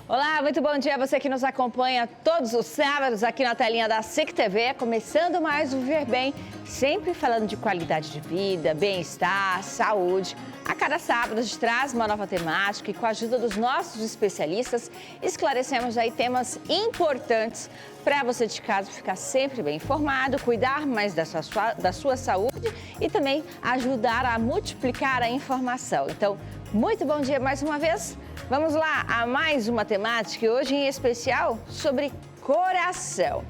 Olá, muito bom dia a você que nos acompanha todos os sábados aqui na telinha da SIC TV, começando mais o Viver Bem, sempre falando de qualidade de vida, bem-estar, saúde. A cada sábado a gente traz uma nova temática e com a ajuda dos nossos especialistas esclarecemos aí temas importantes para você de casa ficar sempre bem informado, cuidar mais da sua saúde e também ajudar a multiplicar a informação. Então, muito bom dia mais uma vez. Vamos lá a mais uma temática e hoje em especial sobre coração.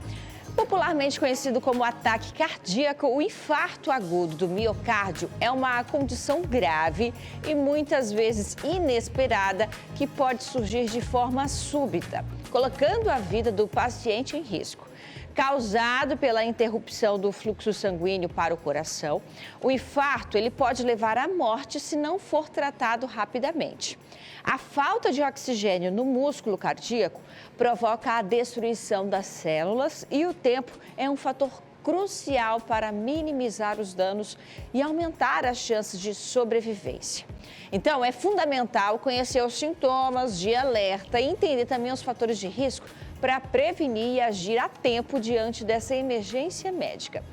Popularmente conhecido como ataque cardíaco, o infarto agudo do miocárdio é uma condição grave e muitas vezes inesperada que pode surgir de forma súbita, colocando a vida do paciente em risco. Causado pela interrupção do fluxo sanguíneo para o coração, o infarto ele pode levar à morte se não for tratado rapidamente. A falta de oxigênio no músculo cardíaco provoca a destruição das células e o tempo é um fator crucial para minimizar os danos e aumentar as chances de sobrevivência. Então, é fundamental conhecer os sintomas de alerta e entender também os fatores de risco para prevenir e agir a tempo diante dessa emergência médica.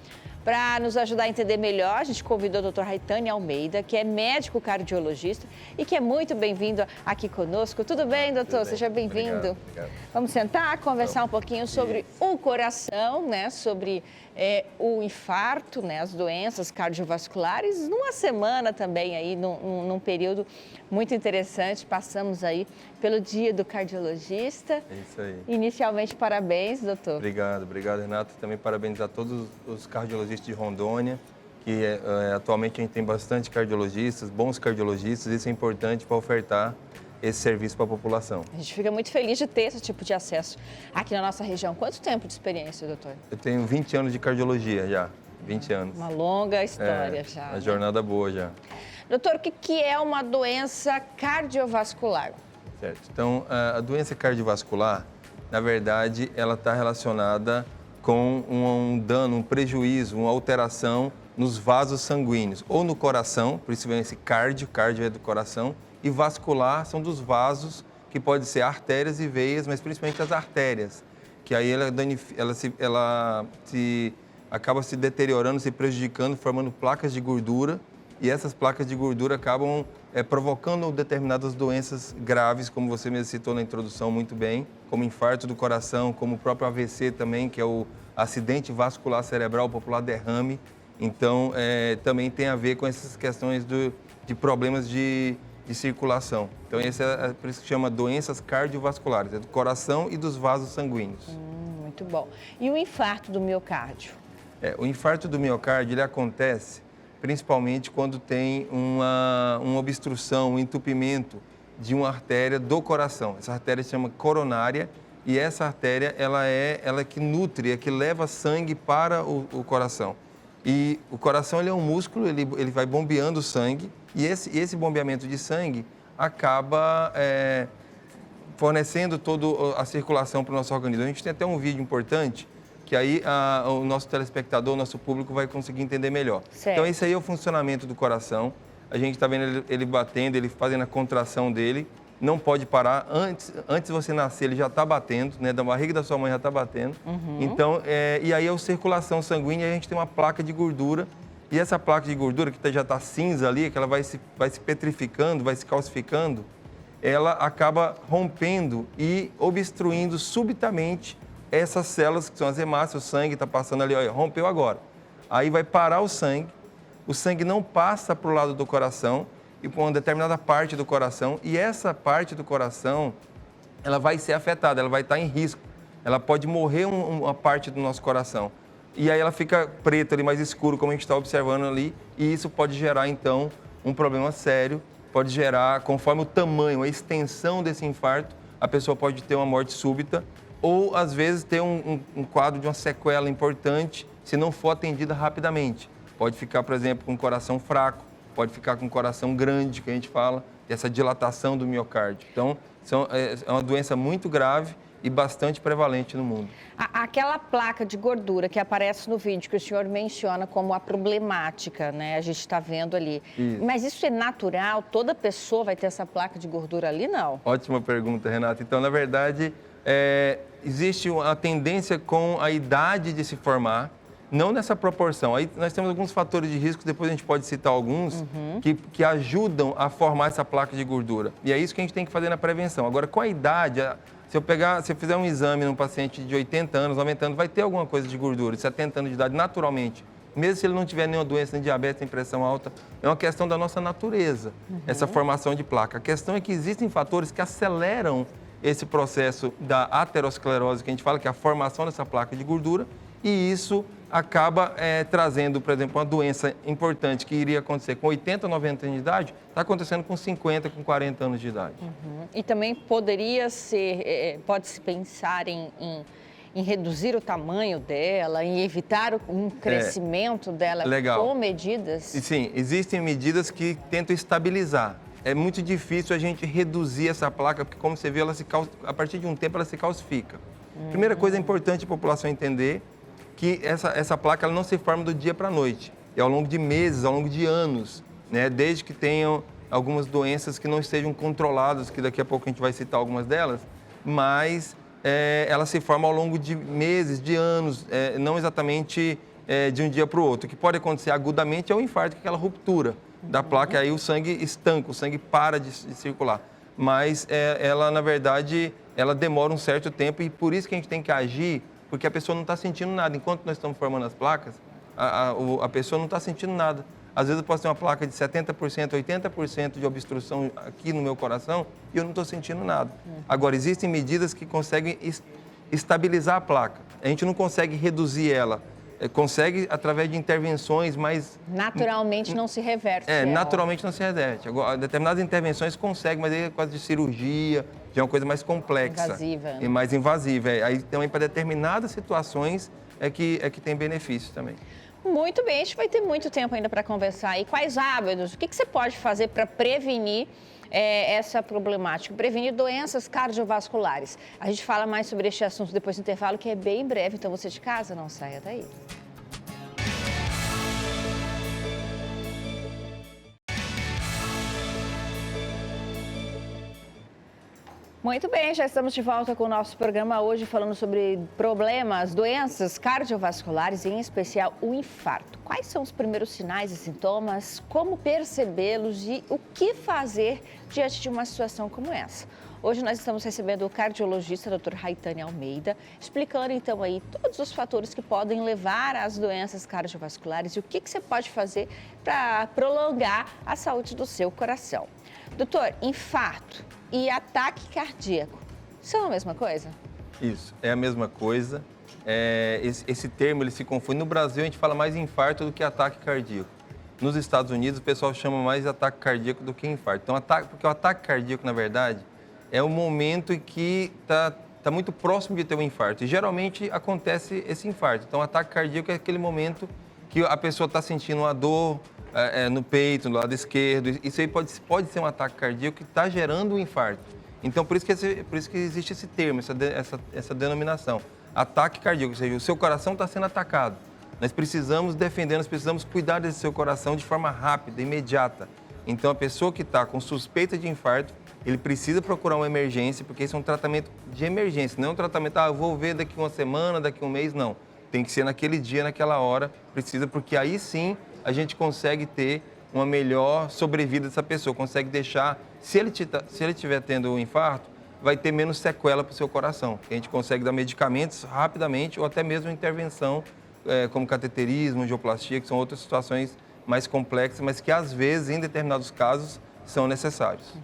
Para nos ajudar a entender melhor, a gente convidou o Dr. Raitane Almeida, que é médico cardiologista e que é muito bem-vindo aqui conosco. Tudo bem, doutor? Seja bem-vindo. Vamos sentar, conversar um pouquinho sobre o coração, né? Sobre o infarto, né? As doenças cardiovasculares. Numa semana também aí, num período muito interessante, passamos aí pelo Dia do Cardiologista. É isso aí. Inicialmente, parabéns, doutor. Obrigado, Renato. Também parabéns a todos os cardiologistas de Rondônia, que atualmente a gente tem bastante cardiologistas, bons cardiologistas, isso é importante para ofertar esse serviço para a população. A gente fica muito feliz de ter esse tipo de acesso aqui na nossa região. Quanto tempo de experiência, doutor? Eu tenho 20 anos de cardiologia já, 20 anos. Uma longa história já. Uma jornada boa já. Doutor, o que é uma doença cardiovascular? Certo. Então, a doença cardiovascular, na verdade, ela está relacionada com um dano, um prejuízo, uma alteração nos vasos sanguíneos, ou no coração, por isso vem esse cardio é do coração, e vascular são dos vasos, que pode ser artérias e veias, mas principalmente as artérias, que aí ela acaba se deteriorando, se prejudicando, formando placas de gordura, e essas placas de gordura acabam provocando determinadas doenças graves, como você mesmo citou na introdução muito bem, como infarto do coração, como o próprio AVC também, que é o acidente vascular cerebral, popular derrame. Então, também tem a ver com essas questões de problemas de circulação. Então, esse é por isso que chama doenças cardiovasculares, é do coração e dos vasos sanguíneos. Muito bom. E o infarto do miocárdio? O infarto do miocárdio, ele acontece principalmente quando tem uma obstrução, um entupimento de uma artéria do coração. Essa artéria se chama coronária e essa artéria ela é que nutre, é que leva sangue para o coração. E o coração ele é um músculo, ele vai bombeando o sangue e esse bombeamento de sangue acaba fornecendo toda a circulação para o nosso organismo. A gente tem até um vídeo importante que aí o nosso telespectador, o nosso público vai conseguir entender melhor. Certo. Então, esse aí é o funcionamento do coração. A gente está vendo ele batendo, ele fazendo a contração dele. Não pode parar. Antes de você nascer, ele já está batendo, né? Da barriga da sua mãe já está batendo. Então, e aí é a circulação sanguínea, a gente tem uma placa de gordura. E essa placa de gordura, que já está cinza ali, que ela vai se petrificando, vai se calcificando, ela acaba rompendo e obstruindo subitamente essas células que são as hemácias, o sangue está passando ali, olha, rompeu agora. Aí vai parar o sangue não passa para o lado do coração e para uma determinada parte do coração e essa parte do coração, ela vai ser afetada, ela vai estar em risco, ela pode morrer uma parte do nosso coração. E aí ela fica preta ali, mais escuro, como a gente está observando ali, e isso pode gerar, então, um problema sério, pode gerar, conforme o tamanho, a extensão desse infarto, a pessoa pode ter uma morte súbita, ou, às vezes, ter um quadro de uma sequela importante se não for atendida rapidamente. Pode ficar, por exemplo, com o coração fraco, pode ficar com o coração grande, que a gente fala, essa dilatação do miocárdio. Então, é uma doença muito grave e bastante prevalente no mundo. Aquela placa de gordura que aparece no vídeo, que o senhor menciona como a problemática, né? A gente está vendo ali. Isso. Mas isso é natural? Toda pessoa vai ter essa placa de gordura ali, não? Ótima pergunta, Renata. Então, na verdade, existe uma tendência com a idade de se formar, não nessa proporção. Aí nós temos alguns fatores de risco, depois a gente pode citar alguns, que ajudam a formar essa placa de gordura. E é isso que a gente tem que fazer na prevenção. Agora, com a idade, se eu fizer um exame num paciente de 80 anos, 90 anos, vai ter alguma coisa de gordura, de 70 anos de idade, naturalmente. Mesmo se ele não tiver nenhuma doença, nem diabetes, nem pressão alta, é uma questão da nossa natureza, essa formação de placa. A questão é que existem fatores que aceleram esse processo da aterosclerose, que a gente fala que é a formação dessa placa de gordura, e isso acaba trazendo, por exemplo, uma doença importante que iria acontecer com 80, 90 anos de idade, está acontecendo com 50, com 40 anos de idade. E também poderia ser, pode-se pensar em reduzir o tamanho dela, em evitar um crescimento dela com medidas? E, sim, existem medidas que tentam estabilizar. É muito difícil a gente reduzir essa placa, porque como você vê, a partir de um tempo ela se calcifica. Primeira coisa importante a população entender que essa placa ela não se forma do dia para a noite. É ao longo de meses, ao longo de anos, né? Desde que tenham algumas doenças que não estejam controladas, que daqui a pouco a gente vai citar algumas delas, mas ela se forma ao longo de meses, de anos, não exatamente de um dia para o outro. O que pode acontecer agudamente é o infarto, que é aquela ruptura da placa, aí o sangue estanca, o sangue para de circular. Mas ela, na verdade, ela demora um certo tempo e por isso que a gente tem que agir, porque a pessoa não está sentindo nada. Enquanto nós estamos formando as placas, a pessoa não está sentindo nada. Às vezes eu posso ter uma placa de 70%, 80% de obstrução aqui no meu coração e eu não estou sentindo nada. Agora, existem medidas que conseguem estabilizar a placa. A gente não consegue reduzir ela. Consegue através de intervenções mais... Naturalmente não se reverte. Naturalmente não se reverte. Agora, determinadas intervenções conseguem, mas aí é quase de cirurgia, já é uma coisa mais complexa. Invasiva. E mais invasiva. Aí também para determinadas situações é que tem benefício também. Muito bem, a gente vai ter muito tempo ainda para conversar. E quais hábitos, o que você pode fazer para prevenir essa problemática, prevenir doenças cardiovasculares? A gente fala mais sobre este assunto depois do intervalo, que é bem breve, então você de casa, não saia daí. Muito bem, já estamos de volta com o nosso programa hoje falando sobre problemas, doenças cardiovasculares, em especial o infarto. Quais são os primeiros sinais e sintomas, como percebê-los e o que fazer diante de uma situação como essa? Hoje nós estamos recebendo o cardiologista Dr. Raitane Almeida, explicando então aí todos os fatores que podem levar às doenças cardiovasculares e o que você pode fazer para prolongar a saúde do seu coração. Doutor, infarto e ataque cardíaco são a mesma coisa? Isso, é a mesma coisa. Esse termo ele se confunde. No Brasil, a gente fala mais infarto do que ataque cardíaco. Nos Estados Unidos, o pessoal chama mais de ataque cardíaco do que infarto. Então, porque o ataque cardíaco, na verdade, é o momento em que está muito próximo de ter um infarto. E geralmente acontece esse infarto. Então, o ataque cardíaco é aquele momento que a pessoa está sentindo uma dor no peito, no lado esquerdo. Isso aí pode ser um ataque cardíaco que está gerando um infarto. Então, por isso que existe esse termo, essa denominação. Ataque cardíaco, ou seja, o seu coração está sendo atacado. Nós precisamos defender, nós precisamos cuidar desse seu coração de forma rápida, imediata. Então, a pessoa que está com suspeita de infarto, ele precisa procurar uma emergência, porque esse é um tratamento de emergência, não é um tratamento, eu vou ver daqui uma semana, daqui um mês, não. Tem que ser naquele dia, naquela hora, precisa, porque aí sim a gente consegue ter uma melhor sobrevida dessa pessoa, consegue deixar, se ele estiver tendo um infarto, vai ter menos sequela para o seu coração. A gente consegue dar medicamentos rapidamente ou até mesmo intervenção, como cateterismo, angioplastia, que são outras situações mais complexas, mas que às vezes, em determinados casos, são necessários.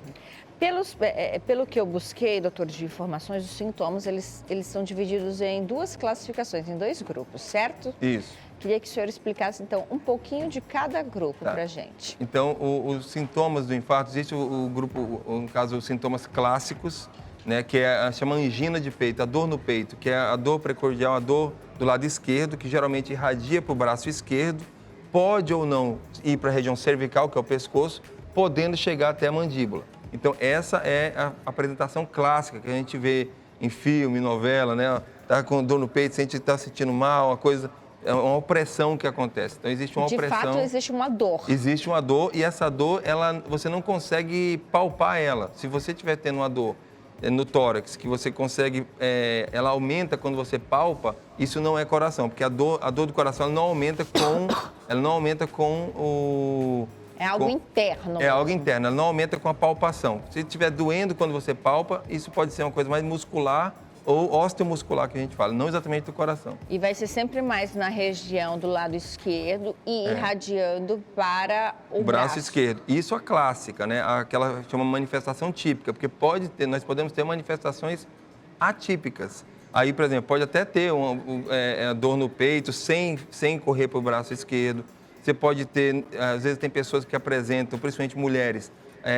Pelo que eu busquei, doutor, de informações, os sintomas, eles são divididos em duas classificações, em dois grupos, certo? Isso. Queria que o senhor explicasse, então, um pouquinho de cada grupo para a gente. Então, os sintomas do infarto, existe o grupo, no caso, os sintomas clássicos, né, que chama angina de peito, a dor no peito, que é a dor precordial, a dor do lado esquerdo, que geralmente irradia para o braço esquerdo, pode ou não ir para a região cervical, que é o pescoço, podendo chegar até a mandíbula. Então, essa é a apresentação clássica que a gente vê em filme, novela, né? Tá com dor no peito, sente que está sentindo mal, uma coisa, é uma opressão que acontece. Então existe uma opressão. De fato, existe uma dor. Existe uma dor e essa dor, você não consegue palpar ela. Se você estiver tendo uma dor no tórax, que você consegue, ela aumenta quando você palpa, isso não é coração, porque a dor do coração ela não aumenta com o... É algo interno. É algo interno, ela não aumenta com a palpação. Se estiver doendo quando você palpa, isso pode ser uma coisa mais muscular ou osteomuscular que a gente fala, não exatamente do coração. E vai ser sempre mais na região do lado esquerdo e irradiando para o braço esquerdo. Isso é a clássica, né? Aquela chama manifestação típica, porque nós podemos ter manifestações atípicas. Aí, por exemplo, pode até ter uma dor no peito sem correr para o braço esquerdo. Você pode ter, às vezes tem pessoas que apresentam, principalmente mulheres,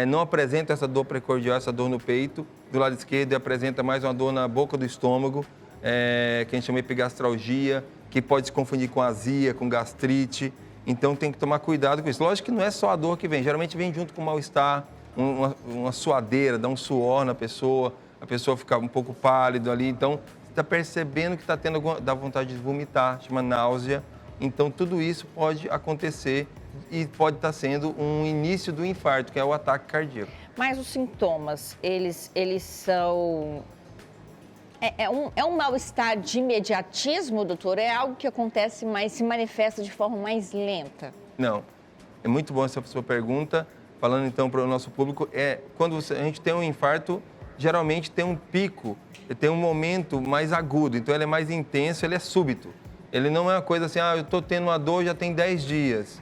não apresentam essa dor precordial, essa dor no peito, do lado esquerdo, e apresenta mais uma dor na boca do estômago, que a gente chama de epigastralgia, que pode se confundir com azia, com gastrite. Então tem que tomar cuidado com isso. Lógico que não é só a dor que vem, geralmente vem junto com o mal-estar, uma suadeira, dá um suor na pessoa, a pessoa fica um pouco pálido ali. Então você está percebendo que está tendo dá vontade de vomitar, chama náusea. Então, tudo isso pode acontecer e pode estar sendo um início do infarto, que é o ataque cardíaco. Mas os sintomas, eles são... É um mal-estar de imediatismo, doutor? É algo que acontece mais, se manifesta de forma mais lenta? Não. É muito bom essa sua pergunta. Falando, então, para o nosso público, quando a gente tem um infarto, geralmente tem um pico, tem um momento mais agudo. Então, ele é mais intenso, ele é súbito. Ele não é uma coisa assim, eu estou tendo uma dor já tem 10 dias.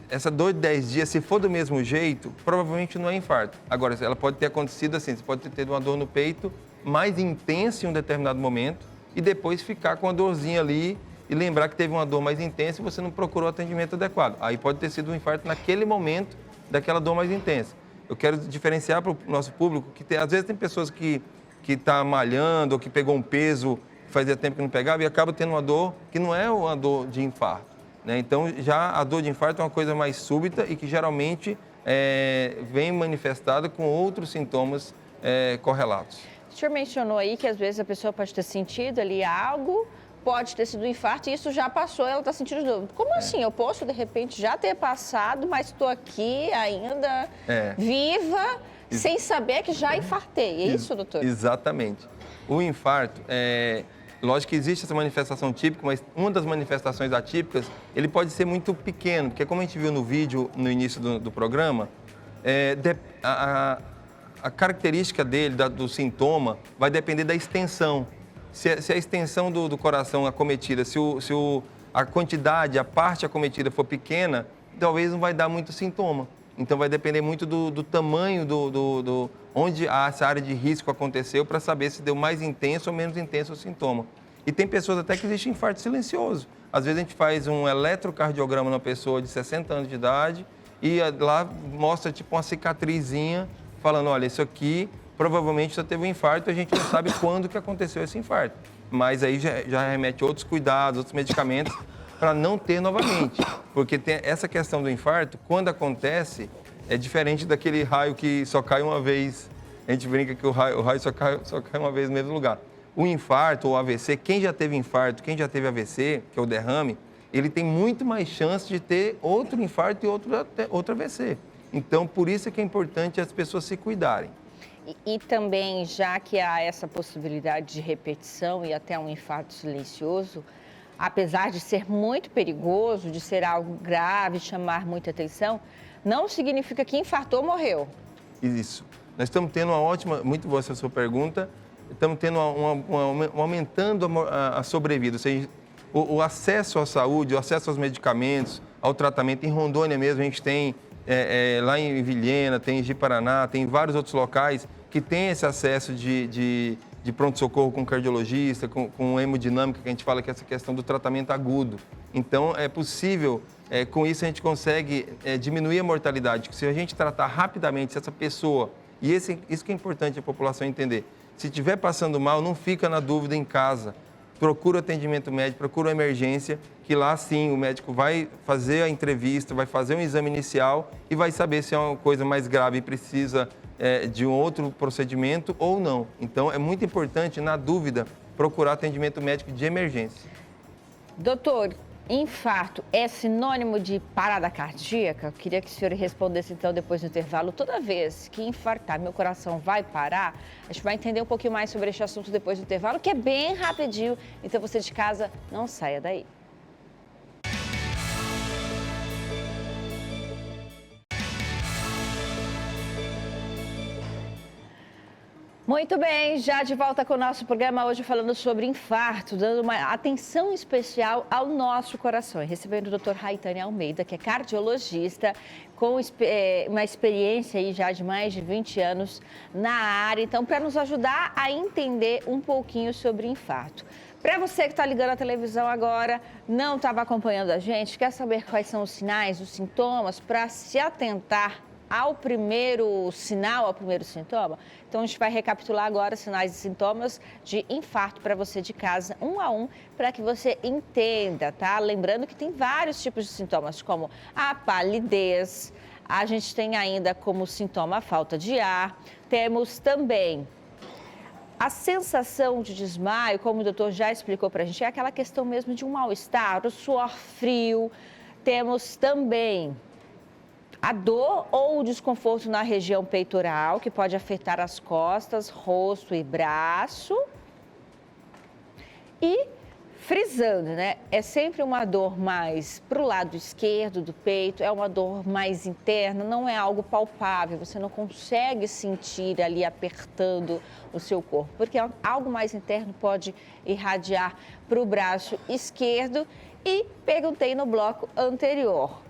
Essa dor de 10 dias, se for do mesmo jeito, provavelmente não é infarto. Agora, ela pode ter acontecido assim, você pode ter tido uma dor no peito mais intensa em um determinado momento e depois ficar com a dorzinha ali e lembrar que teve uma dor mais intensa e você não procurou atendimento adequado. Aí pode ter sido um infarto naquele momento daquela dor mais intensa. Eu quero diferenciar para o nosso público que às vezes tem pessoas que tá malhando ou que pegou um peso fazia tempo que não pegava e acaba tendo uma dor que não é uma dor de infarto, né? Então, já a dor de infarto é uma coisa mais súbita e que geralmente vem manifestada com outros sintomas correlatos. O senhor mencionou aí que às vezes a pessoa pode ter sentido ali algo, pode ter sido um infarto e isso já passou, ela está sentindo de novo. Como assim? Eu posso, de repente, já ter passado, mas estou aqui ainda viva, sem saber que já infartei. É isso, doutor? Exatamente. O infarto lógico que existe essa manifestação típica, mas uma das manifestações atípicas, ele pode ser muito pequeno, porque como a gente viu no vídeo, no início do programa, a característica dele, do sintoma, vai depender da extensão. Se a extensão do coração acometida, se a quantidade, a parte acometida for pequena, talvez não vai dar muito sintoma. Então vai depender muito do tamanho, onde essa área de risco aconteceu, para saber se deu mais intenso ou menos intenso o sintoma. E tem pessoas até que existe infarto silencioso. Às vezes a gente faz um eletrocardiograma numa pessoa de 60 anos de idade e lá mostra tipo uma cicatrizinha, falando, olha, isso aqui provavelmente já teve um infarto, a gente não sabe quando que aconteceu esse infarto. Mas aí já remete a outros cuidados, outros medicamentos, para não ter novamente. Porque tem essa questão do infarto, quando acontece, é diferente daquele raio que só cai uma vez. A gente brinca que o raio só cai uma vez no mesmo lugar. O infarto ou AVC, quem já teve infarto, quem já teve AVC, que é o derrame, ele tem muito mais chance de ter outro infarto e outro AVC. Então, por isso é que é importante as pessoas se cuidarem. E também, já que há essa possibilidade de repetição e até um infarto silencioso, apesar de ser muito perigoso, de ser algo grave, chamar muita atenção, não significa que infartou, morreu. Isso. Nós estamos tendo uma ótima, muito boa essa sua pergunta, estamos tendo aumentando a sobrevida, ou seja, o acesso à saúde, o acesso aos medicamentos, ao tratamento. Em Rondônia mesmo, a gente tem, lá em Vilhena, tem em Ji-Paraná, tem vários outros locais que tem esse acesso de pronto-socorro com cardiologista, com hemodinâmica, que a gente fala que é essa questão do tratamento agudo. Então, é possível, com isso a gente consegue diminuir a mortalidade. Se a gente tratar rapidamente essa pessoa, e isso que é importante a população entender, se estiver passando mal, não fica na dúvida em casa. procura o atendimento médico, procura a emergência, que lá sim o médico vai fazer a entrevista, vai fazer um exame inicial e vai saber se é uma coisa mais grave e precisa de um outro procedimento ou não. Então, é muito importante, na dúvida, procurar atendimento médico de emergência. Doutor, infarto é sinônimo de parada cardíaca? Eu queria que o senhor respondesse então depois do intervalo. Toda vez que infartar, meu coração vai parar? A gente vai entender um pouquinho mais sobre este assunto depois do intervalo, que é bem rapidinho. Então você de casa, não saia daí. Muito bem, já de volta com o nosso programa hoje falando sobre infarto, dando uma atenção especial ao nosso coração. E recebendo o Dr. Raitane Almeida, que é cardiologista, com uma experiência aí já de mais de 20 anos na área. Então, para nos ajudar a entender um pouquinho sobre infarto. Para você que está ligando a televisão agora, não estava acompanhando a gente, quer saber quais são os sinais, os sintomas, para se atentar ao primeiro sinal, ao primeiro sintoma? Então, a gente vai recapitular agora os sinais e sintomas de infarto para você de casa, um a um, para que você entenda, tá? Lembrando que tem vários tipos de sintomas, como a palidez, a gente tem ainda como sintoma a falta de ar, temos também a sensação de desmaio, como o doutor já explicou para a gente, é aquela questão mesmo de um mal-estar, o suor frio, temos também a dor ou o desconforto na região peitoral, que pode afetar as costas, rosto e braço. E frisando, né? É sempre uma dor mais para o lado esquerdo do peito, é uma dor mais interna, não é algo palpável, você não consegue sentir ali apertando o seu corpo, porque algo mais interno pode irradiar para o braço esquerdo. E perguntei no bloco anterior.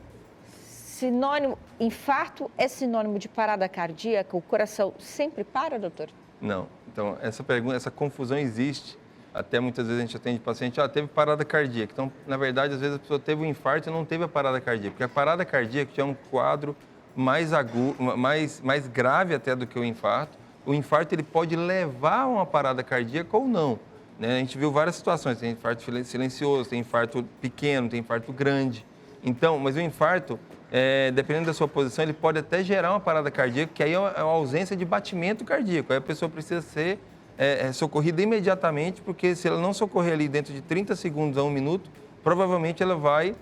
Sinônimo, infarto é sinônimo de parada cardíaca? O coração sempre para, doutor? Não. Então, essa pergunta, essa confusão existe. Até muitas vezes a gente atende paciente, teve parada cardíaca. Então, na verdade, às vezes a pessoa teve um infarto e não teve a parada cardíaca. Porque a parada cardíaca já é um quadro mais agudo, mais grave até do que o infarto. O infarto ele pode levar a uma parada cardíaca ou não. Né? A gente viu várias situações. Tem infarto silencioso, tem infarto pequeno, tem infarto grande. Então, mas o infarto, dependendo da sua posição, ele pode até gerar uma parada cardíaca, que aí é uma ausência de batimento cardíaco. Aí a pessoa precisa ser socorrida imediatamente, porque se ela não socorrer ali dentro de 30 segundos a 1 minuto, provavelmente ela vai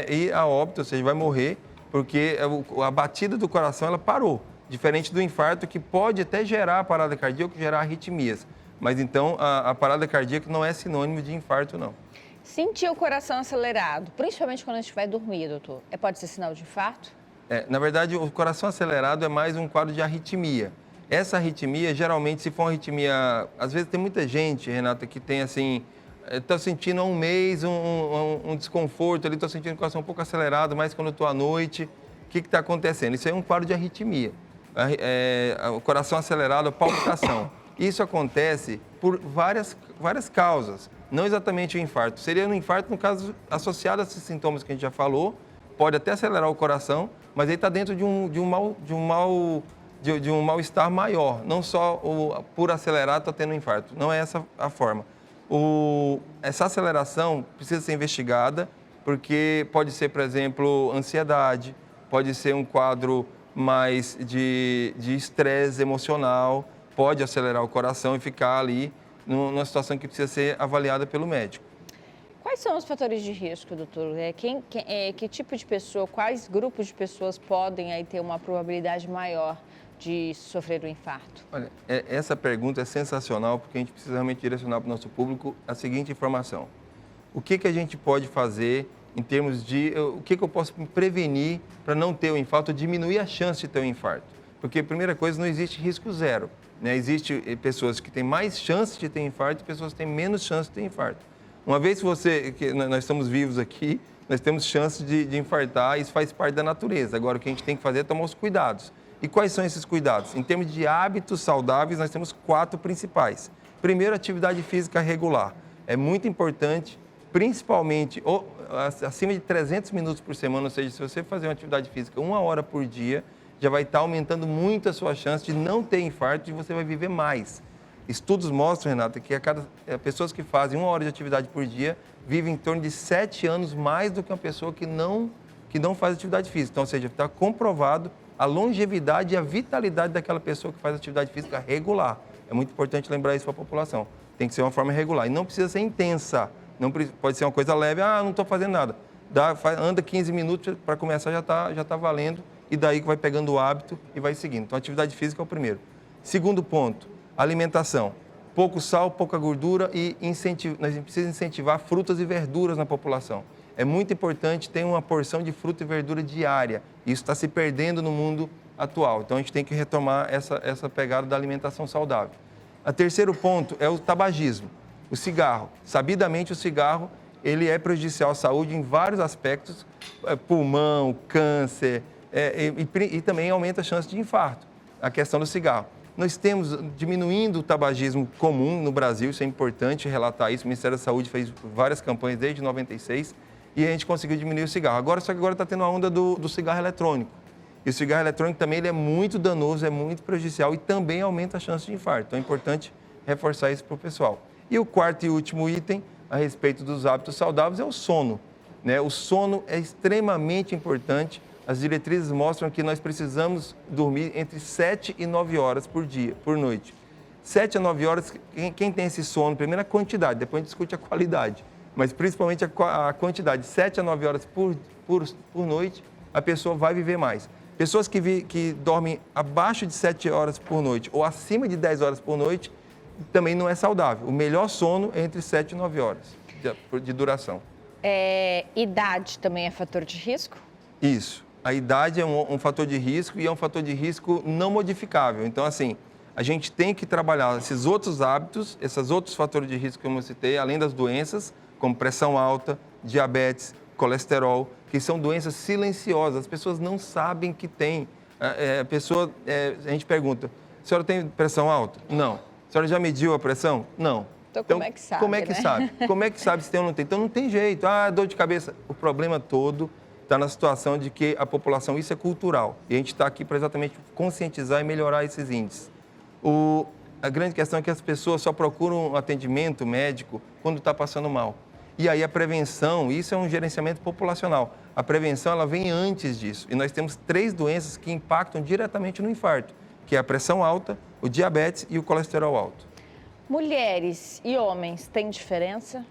ir a óbito, ou seja, vai morrer, porque a batida do coração ela parou. Diferente do infarto, que pode até gerar a parada cardíaca, gerar arritmias. Mas então a parada cardíaca não é sinônimo de infarto, não. Sentir o coração acelerado, principalmente quando a gente vai dormir, doutor, pode ser sinal de infarto? Na verdade, o coração acelerado é mais um quadro de arritmia. Essa arritmia, geralmente, se for uma arritmia... Às vezes tem muita gente, Renata, que tem assim... Estou sentindo há um mês um desconforto ali, estou sentindo o coração um pouco acelerado, mas quando estou à noite, o que está acontecendo? Isso é um quadro de arritmia. O coração acelerado, a palpitação. Isso acontece por várias causas, não exatamente o infarto. Seria um infarto, no caso, associado a esses sintomas que a gente já falou, pode até acelerar o coração, mas ele está dentro de um mal-estar maior, não só por acelerar está tendo um infarto, não é essa a forma. Essa aceleração precisa ser investigada, porque pode ser, por exemplo, ansiedade, pode ser um quadro mais de estresse emocional, pode acelerar o coração e ficar ali numa situação que precisa ser avaliada pelo médico. Quais são os fatores de risco, doutor? Que tipo de pessoa, quais grupos de pessoas podem aí ter uma probabilidade maior de sofrer um infarto? Olha, essa pergunta é sensacional, porque a gente precisa realmente direcionar para o nosso público a seguinte informação. O que a gente pode fazer em termos de... O que eu posso prevenir para não ter o infarto, diminuir a chance de ter o infarto? Porque, primeira coisa, não existe risco zero. Né? Existem pessoas que têm mais chance de ter infarto e pessoas que têm menos chance de ter infarto. Uma vez que nós estamos vivos aqui, nós temos chance de infartar, isso faz parte da natureza. Agora, o que a gente tem que fazer é tomar os cuidados. E quais são esses cuidados? Em termos de hábitos saudáveis, nós temos 4 principais. Primeiro, atividade física regular. É muito importante, principalmente acima de 300 minutos por semana, ou seja, se você fazer uma atividade física 1 hora por dia, já vai estar aumentando muito a sua chance de não ter infarto e você vai viver mais. Estudos mostram, Renata, que pessoas que fazem 1 hora de atividade por dia vivem em torno de 7 anos mais do que uma pessoa que não faz atividade física. Então, ou seja, está comprovado a longevidade e a vitalidade daquela pessoa que faz atividade física regular. É muito importante lembrar isso para a população. Tem que ser uma forma regular. E não precisa ser intensa. Não pode ser uma coisa leve. Não estou fazendo nada. Anda 15 minutos, para começar já tá valendo. E daí que vai pegando o hábito e vai seguindo. Então, atividade física é o primeiro. Segundo ponto, alimentação. Pouco sal, pouca gordura e nós precisamos incentivar frutas e verduras na população. É muito importante ter uma porção de fruta e verdura diária. Isso está se perdendo no mundo atual. Então, a gente tem que retomar essa pegada da alimentação saudável. O terceiro ponto é o tabagismo, o cigarro. Sabidamente, o cigarro ele é prejudicial à saúde em vários aspectos, pulmão, câncer, e também aumenta a chance de infarto, a questão do cigarro. Nós temos diminuindo o tabagismo comum no Brasil, isso é importante relatar isso. O Ministério da Saúde fez várias campanhas desde 96 e a gente conseguiu diminuir o cigarro. Só que agora está tendo a onda do cigarro eletrônico. E o cigarro eletrônico também ele é muito danoso, é muito prejudicial e também aumenta a chance de infarto. Então é importante reforçar isso para o pessoal. E o quarto e último item a respeito dos hábitos saudáveis é o sono, né? O sono é extremamente importante. As diretrizes mostram que nós precisamos dormir entre 7 e 9 horas por noite. 7 a 9 horas, quem tem esse sono, primeiro a quantidade, depois a gente discute a qualidade, mas principalmente a quantidade, 7 a 9 horas por noite, a pessoa vai viver mais. Pessoas que dormem abaixo de 7 horas por noite ou acima de 10 horas por noite, também não é saudável. O melhor sono é entre 7 e 9 horas de duração. Idade também é fator de risco? Isso. A idade é um fator de risco e é um fator de risco não modificável. Então, assim, a gente tem que trabalhar esses outros hábitos, esses outros fatores de risco que eu citei, além das doenças, como pressão alta, diabetes, colesterol, que são doenças silenciosas. As pessoas não sabem que tem. A gente pergunta, a senhora tem pressão alta? Não. A senhora já mediu a pressão? Não. Então, como é que sabe, Como é que sabe? Como é que sabe se tem ou não tem? Então, não tem jeito. Dor de cabeça. O problema todo está na situação de que a população, isso é cultural. E a gente está aqui para exatamente conscientizar e melhorar esses índices. A grande questão é que as pessoas só procuram um atendimento médico quando está passando mal. E aí a prevenção, isso é um gerenciamento populacional. A prevenção, ela vem antes disso. E nós temos 3 doenças que impactam diretamente no infarto, que é a pressão alta, o diabetes e o colesterol alto. Mulheres e homens têm diferença?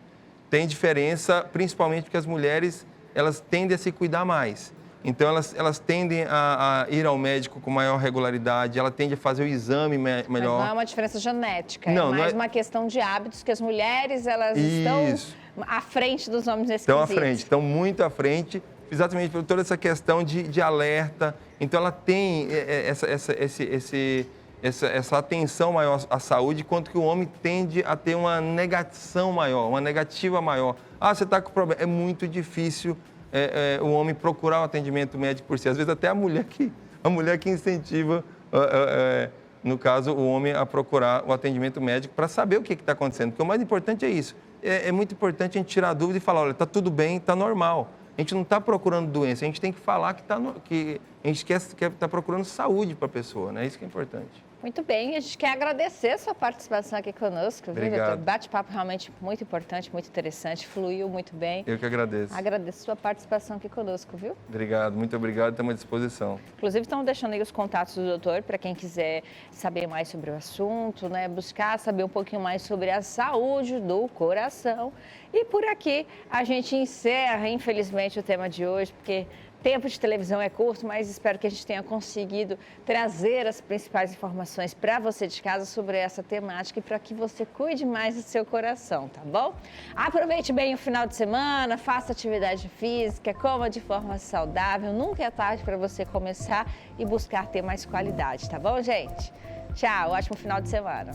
Tem diferença, principalmente porque as mulheres elas tendem a se cuidar mais. Então, elas tendem a ir ao médico com maior regularidade, ela tende a fazer o exame melhor. Mas não é uma diferença genética, não, é mais não uma questão de hábitos, que as mulheres, elas estão à frente dos homens nesse quesito. Estão à frente, estão muito à frente, exatamente por toda essa questão de alerta. Então, ela tem essa atenção maior à saúde, enquanto que o homem tende a ter uma negação maior, uma negativa maior. Você está com problema. É muito difícil o homem procurar um atendimento médico por si. Às vezes até a mulher que incentiva, no caso, o homem a procurar o atendimento médico para saber o que está acontecendo. Porque o mais importante é isso. É muito importante a gente tirar a dúvida e falar, olha, está tudo bem, está normal. A gente não está procurando doença, a gente tem que falar que a gente quer estar procurando saúde para a pessoa, né? Isso que é importante. Muito bem, a gente quer agradecer a sua participação aqui conosco. Obrigado. Bate-papo realmente muito importante, muito interessante, fluiu muito bem. Eu que agradeço. Agradeço a sua participação aqui conosco, viu? Obrigado, muito obrigado, estamos à disposição. Inclusive, estamos deixando aí os contatos do doutor para quem quiser saber mais sobre o assunto, né? Buscar saber um pouquinho mais sobre a saúde do coração. E por aqui a gente encerra, infelizmente, o tema de hoje, porque tempo de televisão é curto, mas espero que a gente tenha conseguido trazer as principais informações para você de casa sobre essa temática e para que você cuide mais do seu coração, tá bom? Aproveite bem o final de semana, faça atividade física, coma de forma saudável. Nunca é tarde para você começar e buscar ter mais qualidade, tá bom, gente? Tchau, ótimo final de semana.